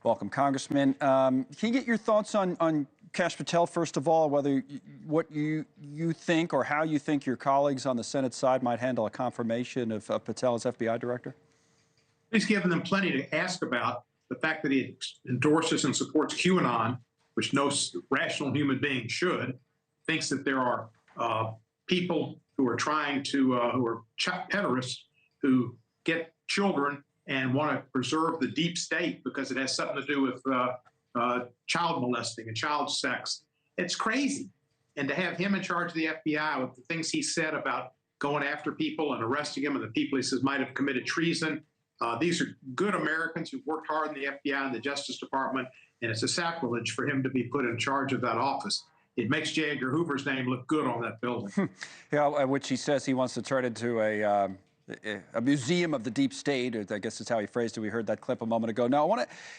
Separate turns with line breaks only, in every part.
Welcome, Congressman. Can you get your thoughts on Kash Patel, first of all, whether what you think or how you think your colleagues on the Senate side might handle a confirmation of Patel as FBI director?
He's given them plenty to ask about. The fact that he endorses and supports QAnon, which no rational human being should, thinks that there are people who are trying to, who are pederasts, who get children and want to preserve the deep state because it has something to do with child molesting and child sex. It's crazy. And to have him in charge of the FBI with the things he said about going after people and arresting them and the people he says might have committed treason. These are good Americans who've worked hard in the FBI and the Justice Department, and it's a sacrilege for him to be put in charge of that office. It makes J. Edgar Hoover's name look good on that building.
Yeah, which he says he wants to turn into a museum of the deep state. I guess that's how he phrased it. We heard that clip a moment ago. Now,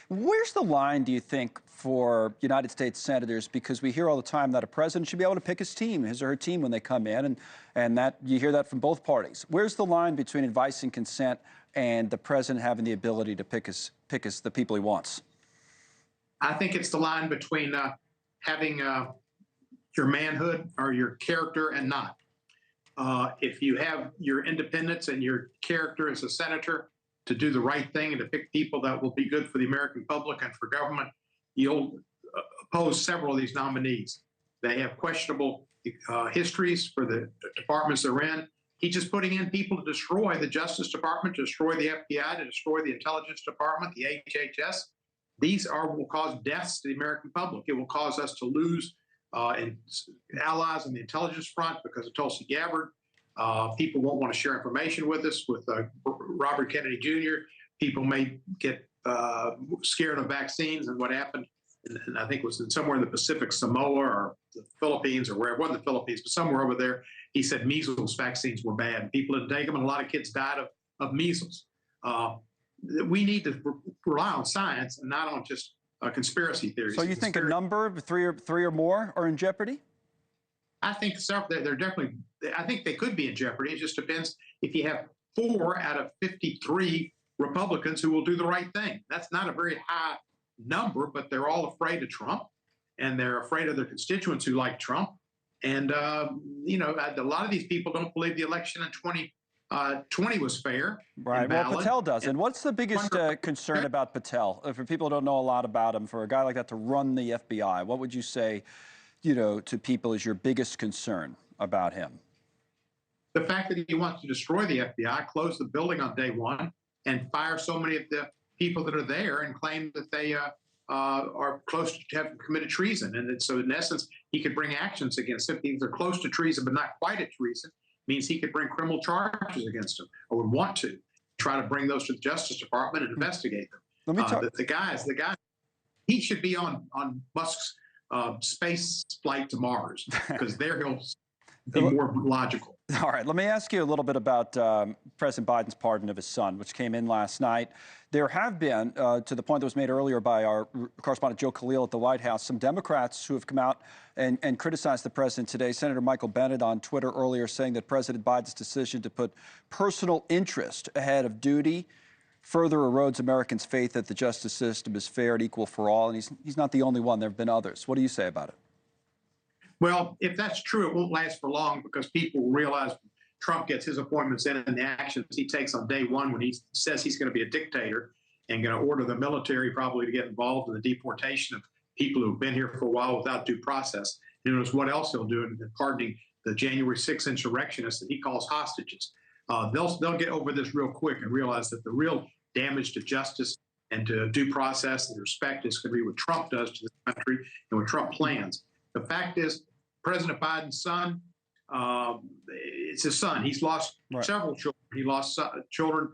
where's the line, do you think, for United States senators? Because we hear all the time that a president should be able to pick his team, his or her team, when they come in, and that you hear that from both parties. Where's the line between advice and consent and the president having the ability to pick the people he wants?
I think it's the line between having your manhood or your character and not. If you have your independence and your character as a senator to do the right thing and to pick people that will be good for the American public and for government, you'll oppose several of these nominees. They have questionable histories for the departments they're in. He's just putting in people to destroy the Justice Department, to destroy the FBI, to destroy the Intelligence Department, the HHS. These will cause deaths to the American public. It will cause us to lose allies on the intelligence front because of Tulsi Gabbard. People won't want to share information with us, with Robert Kennedy Jr. People may get scared of vaccines and what happened. And I think it was somewhere in the Pacific, Samoa or the Philippines or wherever, it wasn't the Philippines, but somewhere over there, he said measles vaccines were bad. People didn't take them, and a lot of kids died of measles. We need to rely on science and not on just conspiracy theories.
So you think a number, three or more, are in jeopardy?
I think several. They're definitely. I think they could be in jeopardy. It just depends if you have 4 out of 53 Republicans who will do the right thing. That's not a very high number, but they're all afraid of Trump, and they're afraid of their constituents who like Trump. And you know, a lot of these people don't believe the election in 2020 was fair.
Right. Well, Patel does. And what's the biggest concern about Patel? For people who don't know a lot about him, for a guy like that to run the FBI, what would you say, you know, to people is your biggest concern about him?
The fact that he wants to destroy the FBI, close the building on day one, and fire so many of the people that are there and claim that they are close to having committed treason. And so in essence, he could bring actions against them. If they're close to treason, but not quite at treason, means he could bring criminal charges against them, or would want to try to bring those to the Justice Department and investigate them.
Let me talk.
The guy, he should be on Musk's space flight to Mars, because there he'll be more logical.
All right, let me ask you a little bit about President Biden's pardon of his son, which came in last night. There have been, to the point that was made earlier by our correspondent Joe Khalil at the White House, some Democrats who have come out and criticized the president today. Senator Michael Bennet on Twitter earlier saying that President Biden's decision to put personal interest ahead of duty further erodes Americans' faith that the justice system is fair and equal for all. And he's not the only one. There have been others. What do you say about it?
Well, if that's true, it won't last for long, because people realize Trump gets his appointments in and the actions he takes on day one when he says he's going to be a dictator and going to order the military probably to get involved in the deportation of people who've been here for a while without due process. Who knows what else he'll do in pardoning the January 6th insurrectionists that he calls hostages. They'll get over this real quick and realize that the real damage to justice and to due process and respect is going to be what Trump does to the country and what Trump plans. The fact is, President Biden's son, it's his son. He's lost several children. He lost children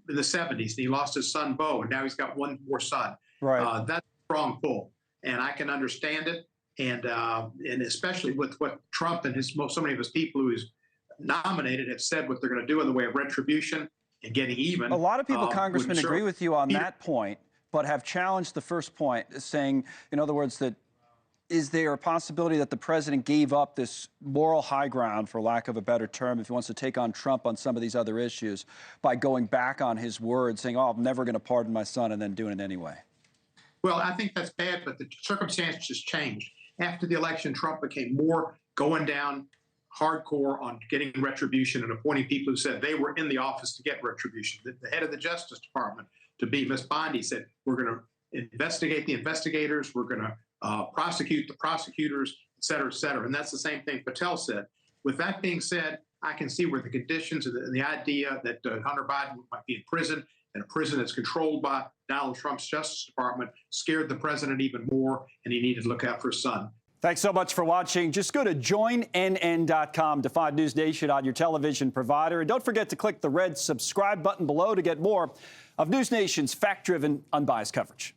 in the 70s. He lost his son, Beau, and now he's got one more son.
Right.
That's a strong pull, and I can understand it. And especially with what Trump and so many of his people who he's nominated have said what they're going to do in the way of retribution and getting even.
A lot of people, Congressman, agree with you on that point, but have challenged the first point, saying, in other words, that is there a possibility that the president gave up this moral high ground, for lack of a better term, if he wants to take on Trump on some of these other issues, by going back on his word, saying, oh, I'm never going to pardon my son, and then doing it anyway?
Well, I think that's bad, but the circumstances changed. After the election, Trump became more going down hardcore on getting retribution and appointing people who said they were in the office to get retribution. The head of the Justice Department, to be Miss Bondi, said, we're going to investigate the investigators, we're going to prosecute the prosecutors, et cetera, et cetera. And that's the same thing Patel said. With that being said, I can see where the conditions and the idea that Hunter Biden might be in prison, and a prison that's controlled by Donald Trump's Justice Department, scared the president even more, and he needed to look out for his son.
Thanks so much for watching. Just go to joinnn.com to find NewsNation on your television provider. And don't forget to click the red subscribe button below to get more of NewsNation's fact-driven, unbiased coverage.